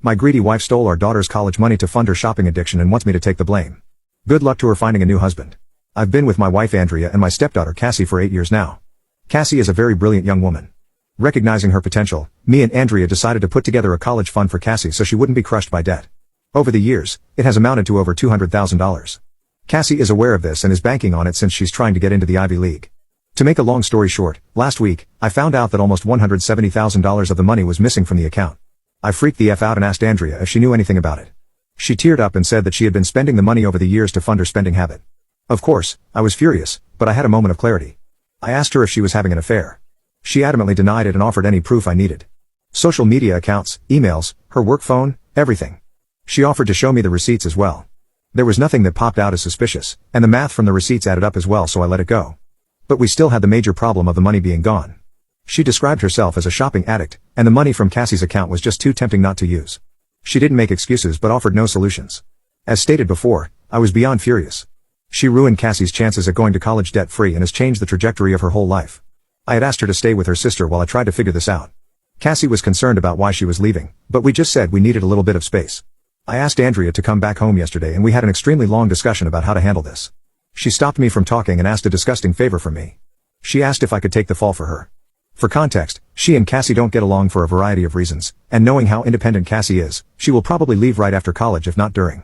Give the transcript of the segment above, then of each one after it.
My greedy wife stole our daughter's college money to fund her shopping addiction and wants me to take the blame. Good luck to her finding a new husband. I've been with my wife Andrea and my stepdaughter Cassie for 8 years now. Cassie is a very brilliant young woman. Recognizing her potential, me and Andrea decided to put together a college fund for Cassie so she wouldn't be crushed by debt. Over the years, it has amounted to over $200,000. Cassie is aware of this and is banking on it since she's trying to get into the Ivy League. To make a long story short, last week, I found out that almost $170,000 of the money was missing from the account. I freaked the F out and asked Andrea if she knew anything about it. She teared up and said that she had been spending the money over the years to fund her spending habit. Of course, I was furious, but I had a moment of clarity. I asked her if she was having an affair. She adamantly denied it and offered any proof I needed. Social media accounts, emails, her work phone, everything. She offered to show me the receipts as well. There was nothing that popped out as suspicious, and the math from the receipts added up as well, so I let it go. But we still had the major problem of the money being gone. She described herself as a shopping addict, and the money from Cassie's account was just too tempting not to use. She didn't make excuses but offered no solutions. As stated before, I was beyond furious. She ruined Cassie's chances at going to college debt-free and has changed the trajectory of her whole life. I had asked her to stay with her sister while I tried to figure this out. Cassie was concerned about why she was leaving, but we just said we needed a little bit of space. I asked Andrea to come back home yesterday and we had an extremely long discussion about how to handle this. She stopped me from talking and asked a disgusting favor from me. She asked if I could take the fall for her. For context, she and Cassie don't get along for a variety of reasons, and knowing how independent Cassie is, she will probably leave right after college if not during.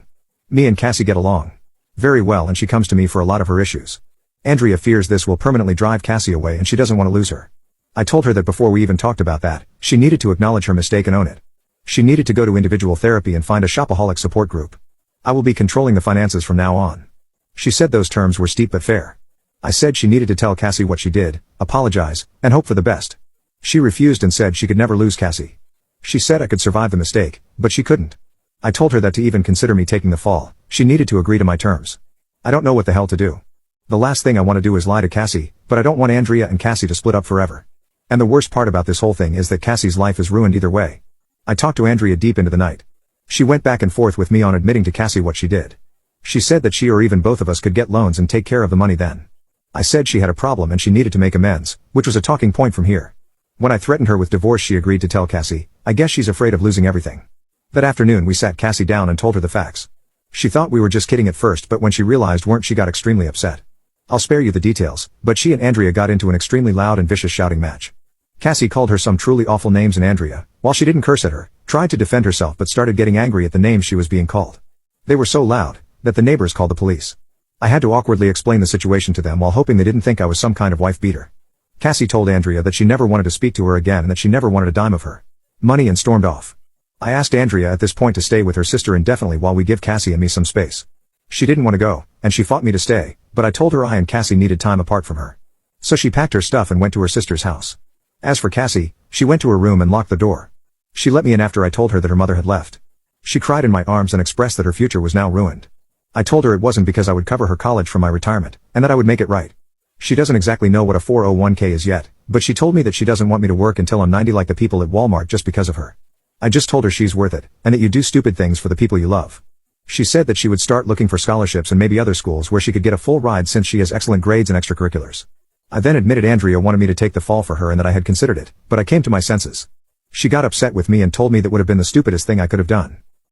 Me and Cassie get along very well and she comes to me for a lot of her issues. Andrea fears this will permanently drive Cassie away and she doesn't want to lose her. I told her that before we even talked about that, she needed to acknowledge her mistake and own it. She needed to go to individual therapy and find a shopaholic support group. I will be controlling the finances from now on. She said those terms were steep but fair. I said she needed to tell Cassie what she did, apologize, and hope for the best. She refused and said she could never lose Cassie. She said I could survive the mistake, but she couldn't. I told her that to even consider me taking the fall, she needed to agree to my terms. I don't know what the hell to do. The last thing I want to do is lie to Cassie, but I don't want Andrea and Cassie to split up forever. And the worst part about this whole thing is that Cassie's life is ruined either way. I talked to Andrea deep into the night. She went back and forth with me on admitting to Cassie what she did. She said that she or even both of us could get loans and take care of the money then. I said she had a problem and she needed to make amends, which was a talking point from here. When I threatened her with divorce she agreed to tell Cassie. I guess she's afraid of losing everything. That afternoon we sat Cassie down and told her the facts. She thought we were just kidding at first, but when she realized weren't, she got extremely upset. I'll spare you the details, but she and Andrea got into an extremely loud and vicious shouting match. Cassie called her some truly awful names and Andrea, while she didn't curse at her, tried to defend herself but started getting angry at the names she was being called. They were so loud that the neighbors called the police. I had to awkwardly explain the situation to them while hoping they didn't think I was some kind of wife beater. Cassie told Andrea that she never wanted to speak to her again and that she never wanted a dime of her money and stormed off. I asked Andrea at this point to stay with her sister indefinitely while we give Cassie and me some space. She didn't want to go, and she fought me to stay, but I told her I and Cassie needed time apart from her. So she packed her stuff and went to her sister's house. As for Cassie, she went to her room and locked the door. She let me in after I told her that her mother had left. She cried in my arms and expressed that her future was now ruined. I told her it wasn't because I would cover her college from my retirement, and that I would make it right. She doesn't exactly know what a 401k is yet, but she told me that she doesn't want me to work until I'm 90 like the people at Walmart just because of her. I just told her she's worth it, and that you do stupid things for the people you love. She said that she would start looking for scholarships and maybe other schools where she could get a full ride since she has excellent grades and extracurriculars. I then admitted Andrea wanted me to take the fall for her and that I had considered it, but I came to my senses. She got upset with me and told me that would have been the stupidest thing I could have done.